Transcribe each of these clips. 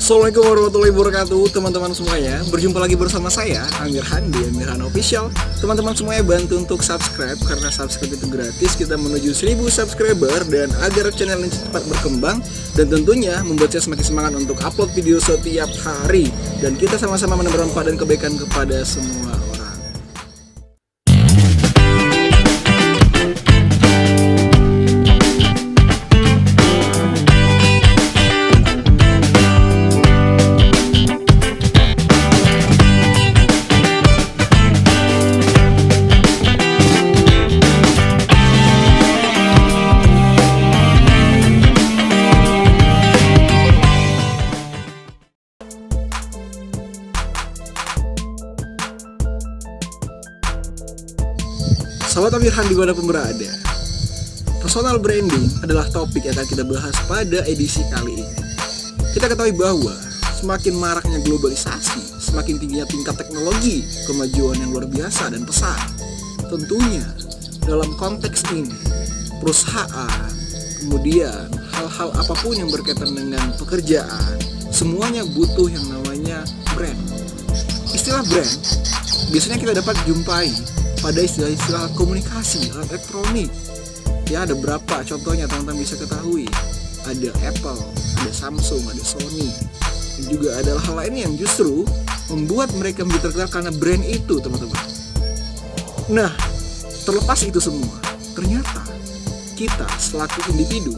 Assalamualaikum warahmatullahi wabarakatuh, teman-teman semuanya. Berjumpa lagi bersama saya, Amirhan di Amirhan Official. Teman-teman semuanya bantu untuk subscribe, karena subscribe itu gratis. Kita menuju 1000 subscriber dan agar channel ini cepat berkembang, dan tentunya membuat saya semakin semangat untuk upload video setiap hari. Dan kita sama-sama menebar manfaat dan kebaikan kepada semua orang. Sahabat Amirhan dimanapun berada, personal branding adalah topik yang akan kita bahas pada edisi kali ini. Kita ketahui bahwa semakin maraknya globalisasi, semakin tingginya tingkat teknologi, kemajuan yang luar biasa dan pesat. Tentunya dalam konteks ini, perusahaan, kemudian hal-hal apapun yang berkaitan dengan pekerjaan, semuanya butuh yang namanya brand. Istilah brand biasanya kita dapat jumpai pada istilah-istilah komunikasi elektronik. Ya, ada berapa contohnya teman-teman bisa ketahui. Ada Apple, ada Samsung, ada Sony. Dan juga ada hal lainnya yang justru membuat mereka menjadi terkenal karena brand itu, teman-teman. Nah, terlepas itu semua, ternyata kita selaku individu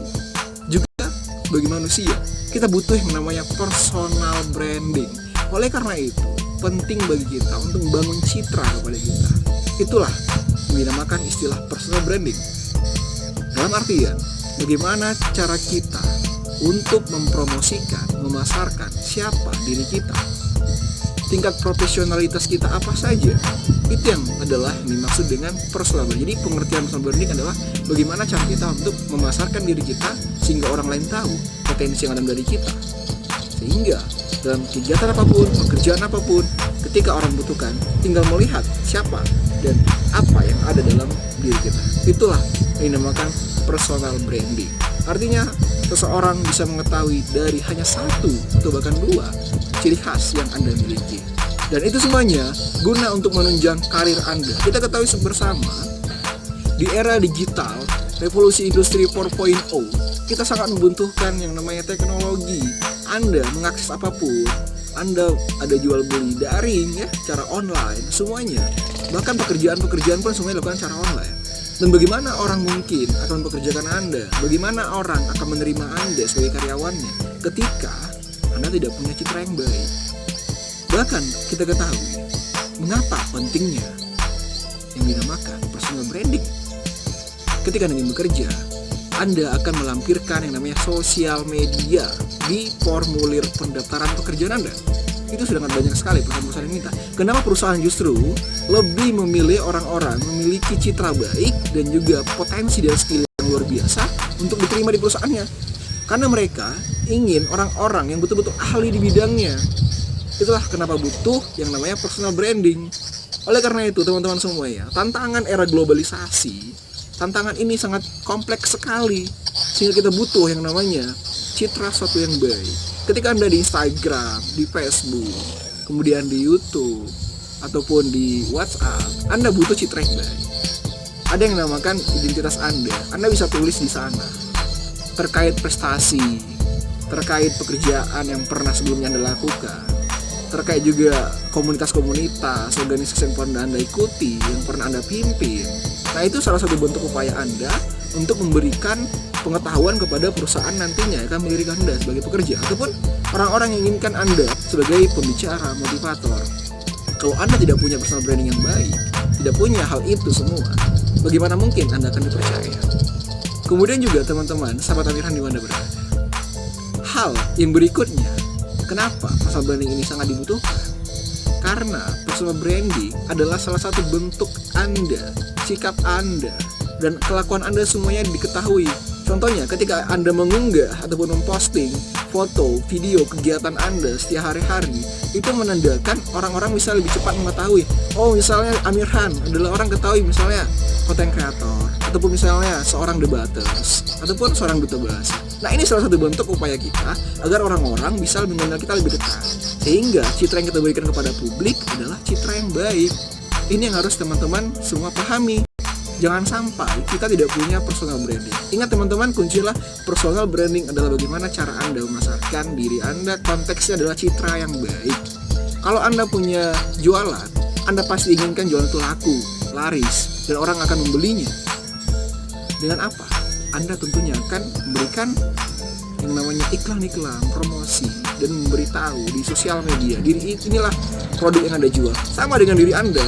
juga sebagai manusia, kita butuh yang namanya personal branding. Oleh karena itu, penting bagi kita untuk membangun citra kepada kita. Itulah yang dinamakan istilah personal branding. Dalam artian, bagaimana cara kita untuk mempromosikan, memasarkan siapa diri kita, tingkat profesionalitas kita apa saja. Itu yang adalah dimaksud dengan personal branding. Jadi pengertian personal branding adalah bagaimana cara kita untuk memasarkan diri kita sehingga orang lain tahu potensi yang ada dari kita. Sehingga dalam kegiatan apapun, pekerjaan apapun, ketika orang butuhkan, tinggal melihat siapa dan apa yang ada dalam diri kita. Itulah yang dinamakan personal branding. Artinya, seseorang bisa mengetahui dari hanya satu atau bahkan dua ciri khas yang Anda miliki. Dan itu semuanya guna untuk menunjang karir Anda. Kita ketahui bersama, di era digital, revolusi industri 4.0, kita sangat membutuhkan yang namanya teknologi. Anda mengakses apapun, Anda ada jual beli daring ya, cara online, semuanya. Bahkan pekerjaan-pekerjaan pun semuanya dilakukan secara online. Dan bagaimana orang mungkin akan mempekerjakan Anda? Bagaimana orang akan menerima Anda sebagai karyawannya ketika Anda tidak punya citra yang baik? Bahkan kita ketahui mengapa pentingnya yang dinamakan personal branding. Ketika Anda ingin bekerja, Anda akan melampirkan yang namanya sosial media di formulir pendaftaran pekerjaan Anda. Itu sudah sangat banyak sekali perusahaan yang minta. Kenapa perusahaan justru lebih memilih orang-orang memiliki citra baik dan juga potensi dan skill yang luar biasa untuk diterima di perusahaannya? Karena mereka ingin orang-orang yang betul-betul ahli di bidangnya. Itulah kenapa butuh yang namanya personal branding. Oleh karena itu, teman-teman semua ya, tantangan era globalisasi, tantangan ini sangat kompleks sekali, sehingga kita butuh yang namanya citra suatu yang baik. Ketika Anda di Instagram, di Facebook, kemudian di YouTube, ataupun di WhatsApp, Anda butuh citra yang baik. Ada yang dinamakan identitas Anda. Anda bisa tulis di sana terkait prestasi, terkait pekerjaan yang pernah sebelumnya Anda lakukan, terkait juga komunitas-komunitas, organisasi yang pernah Anda ikuti, yang pernah Anda pimpin. Nah, itu salah satu bentuk upaya Anda untuk memberikan pengetahuan kepada perusahaan nantinya akan melirik Anda sebagai pekerja, ataupun orang-orang yang inginkan Anda sebagai pembicara, motivator. Kalau Anda tidak punya personal branding yang baik, tidak punya hal itu semua, bagaimana mungkin Anda akan dipercaya? Kemudian juga teman-teman, sahabat Amirhan di mana berada, hal yang berikutnya, kenapa personal branding ini sangat dibutuhkan? Karena personal branding adalah salah satu bentuk Anda, sikap Anda, dan kelakuan Anda semuanya diketahui. Contohnya, ketika Anda mengunggah ataupun memposting foto, video, kegiatan Anda setiap hari-hari, itu menandakan orang-orang bisa lebih cepat mengetahui. Oh, misalnya Amirhan adalah orang ketahui, misalnya content creator, ataupun misalnya seorang debaters ataupun seorang duta bahasa. Nah, ini salah satu bentuk upaya kita agar orang-orang bisa mengenal kita lebih dekat, sehingga citra yang kita berikan kepada publik adalah citra yang baik. Ini yang harus teman-teman semua pahami. Jangan sampai kita tidak punya personal branding. Ingat teman-teman, kuncilah personal branding adalah bagaimana cara Anda memasarkan diri Anda. Konteksnya adalah citra yang baik. Kalau Anda punya jualan, Anda pasti inginkan jualan itu laku, laris, dan orang akan membelinya. Dengan apa? Anda tentunya akan memberikan yang namanya iklan-iklan, promosi, dan memberitahu di sosial media. Diri inilah produk yang Anda jual. Sama dengan diri Anda.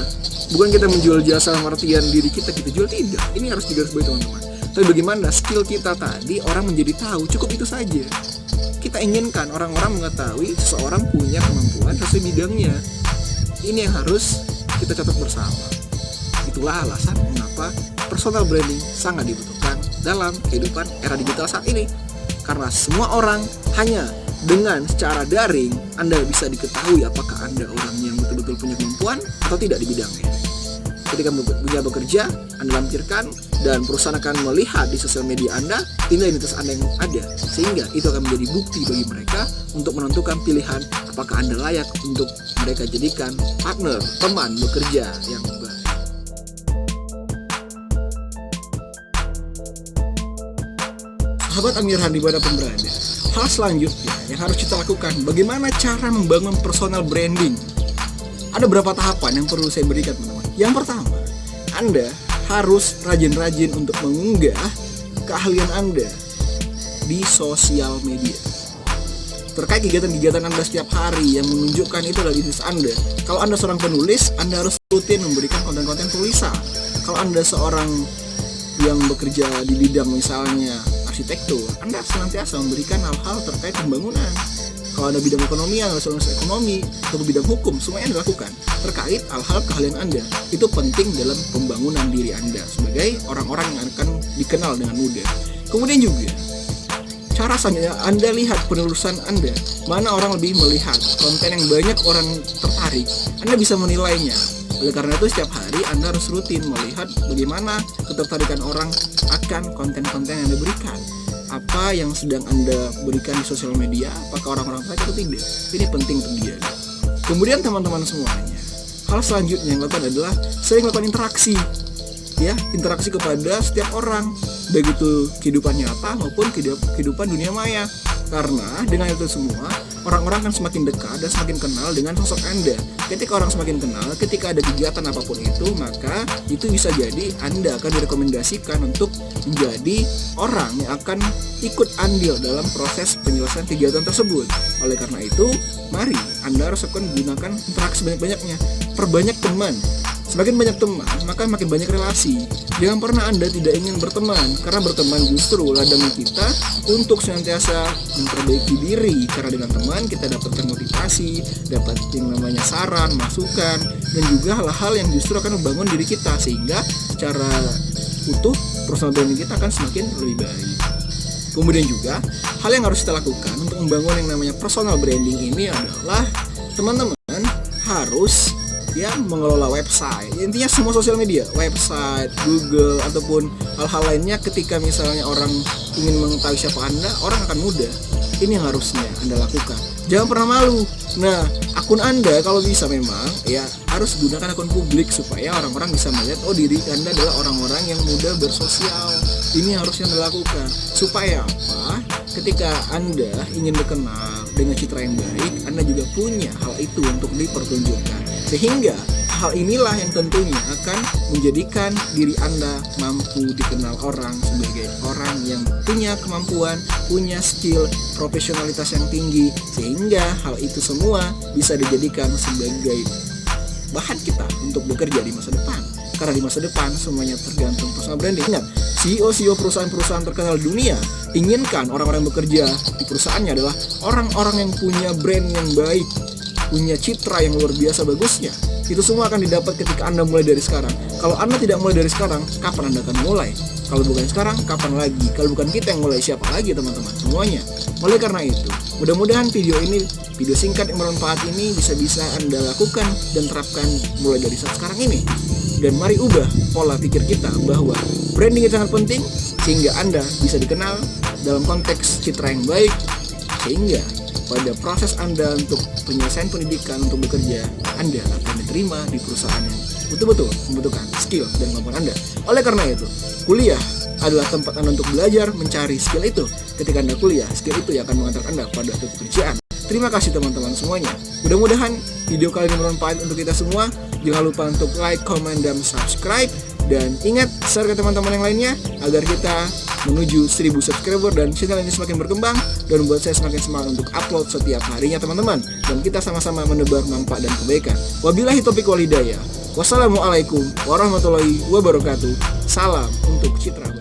Bukan kita menjual jasa artian diri kita jual, tidak. Ini harus digarisbawahi teman-teman. Tapi bagaimana skill kita tadi orang menjadi tahu, cukup itu saja. Kita inginkan orang-orang mengetahui seseorang punya kemampuan sesuai bidangnya. Ini yang harus kita catat bersama. Itulah alasan mengapa personal branding sangat dibutuhkan dalam kehidupan era digital saat ini. Karena semua orang hanya dengan secara daring Anda bisa diketahui apakah Anda orang yang betul-betul punya kemampuan atau tidak di bidangnya. Ketika bekerja, Anda lampirkan dan perusahaan akan melihat di sosial media Anda identitas Anda yang ada, sehingga itu akan menjadi bukti bagi mereka untuk menentukan pilihan apakah Anda layak untuk mereka jadikan partner, teman bekerja yang baik. Sahabat Amirhan dimanapun berada, hal selanjutnya yang harus kita lakukan, bagaimana cara membangun personal branding. Ada beberapa tahapan yang perlu saya berikan teman-teman. Yang pertama, Anda harus rajin-rajin untuk mengunggah keahlian Anda di sosial media. Terkait kegiatan-kegiatan Anda setiap hari yang menunjukkan itu adalah identitas Anda. Kalau Anda seorang penulis, Anda harus rutin memberikan konten-konten tulisan. Kalau Anda seorang yang bekerja di bidang misalnya arsitektur, Anda senantiasa memberikan hal-hal terkait pembangunan. Kalau ada bidang ekonomi, Anda seorang ekonomi, atau bidang hukum, semuanya Anda lakukan terkait hal-hal keahlian Anda. Itu penting dalam pembangunan diri Anda sebagai orang-orang yang akan dikenal dengan mudah. Kemudian juga cara selanjutnya, Anda lihat penulisan Anda, mana orang lebih melihat konten yang banyak orang tertarik, Anda bisa menilainya. Oleh karena itu setiap hari Anda harus rutin melihat bagaimana ketertarikan orang akan konten-konten yang Anda berikan. Apa yang sedang Anda berikan di sosial media, apakah orang-orang tertarik atau tidak. Ini penting untuk dia. Kemudian teman-teman semuanya, hal selanjutnya yang dilakukan adalah sering melakukan interaksi. Ya, interaksi kepada setiap orang, baik itu kehidupan nyata maupun kehidupan dunia maya. Karena dengan itu semua, orang-orang akan semakin dekat dan semakin kenal dengan sosok Anda. Ketika orang semakin kenal, ketika ada kegiatan apapun itu, maka itu bisa jadi Anda akan direkomendasikan untuk menjadi orang yang akan ikut andil dalam proses penyelesaian kegiatan tersebut. Oleh karena itu, mari Anda harus akan gunakan interaksi banyak-banyaknya. Perbanyak teman. Semakin banyak teman, maka makin banyak relasi. Jangan pernah Anda tidak ingin berteman, karena berteman justru ladang kita untuk senantiasa memperbaiki diri. Karena dengan teman kita dapatkan motivasi, dapat yang namanya saran, masukan, dan juga hal-hal yang justru akan membangun diri kita, sehingga secara utuh personal branding kita akan semakin lebih baik. Kemudian juga hal yang harus kita lakukan untuk membangun yang namanya personal branding ini adalah teman-teman harus mengelola website. Intinya semua sosial media, website, Google, ataupun hal-hal lainnya, ketika misalnya orang ingin mengetahui siapa Anda, orang akan mudah. Ini yang harusnya Anda lakukan. Jangan pernah malu. Nah, akun Anda kalau bisa memang harus gunakan akun publik supaya orang-orang bisa melihat, oh, diri Anda adalah orang-orang yang mudah bersosial. Ini harusnya Anda lakukan. Supaya apa? Ketika Anda ingin dikenal dengan citra yang baik, Anda juga punya hal itu untuk dipertunjukkan. Sehingga hal inilah yang tentunya akan menjadikan diri Anda mampu dikenal orang sebagai orang yang punya kemampuan, punya skill, profesionalitas yang tinggi, sehingga hal itu semua bisa dijadikan sebagai bahan kita untuk bekerja di masa depan. Karena di masa depan semuanya tergantung personal branding. Ingat, CEO perusahaan-perusahaan terkenal di dunia inginkan orang-orang yang bekerja di perusahaannya adalah orang-orang yang punya brand yang baik, punya citra yang luar biasa bagusnya. Itu semua akan didapat ketika Anda mulai dari sekarang. Kalau Anda tidak mulai dari sekarang, kapan Anda akan mulai? Kalau bukan sekarang, kapan lagi? Kalau bukan kita yang mulai, siapa lagi teman-teman? Semuanya. Oleh karena itu, mudah-mudahan video singkat yang bermanfaat ini bisa Anda lakukan dan terapkan mulai dari saat sekarang ini. Dan mari ubah pola pikir kita bahwa branding itu sangat penting sehingga Anda bisa dikenal dalam konteks citra yang baik, sehingga pada proses Anda untuk penyelesaian pendidikan untuk bekerja, Anda akan diterima di perusahaan yang betul-betul membutuhkan skill dan kemampuan Anda. Oleh karena itu, kuliah adalah tempat Anda untuk belajar mencari skill itu. Ketika Anda kuliah, skill itu yang akan mengantar Anda pada suatu pekerjaan. Terima kasih teman-teman semuanya. Mudah-mudahan video kali ini bermanfaat untuk kita semua. Jangan lupa untuk like, comment, dan subscribe. Dan ingat, share ke teman-teman yang lainnya agar kita menuju 1000 subscriber dan channel ini semakin berkembang dan membuat saya semakin semangat untuk upload setiap harinya teman-teman. Dan kita sama-sama menebar manfaat dan kebaikan. Wabillahi taufiq wal hidayah. Wassalamualaikum warahmatullahi wabarakatuh. Salam untuk citra.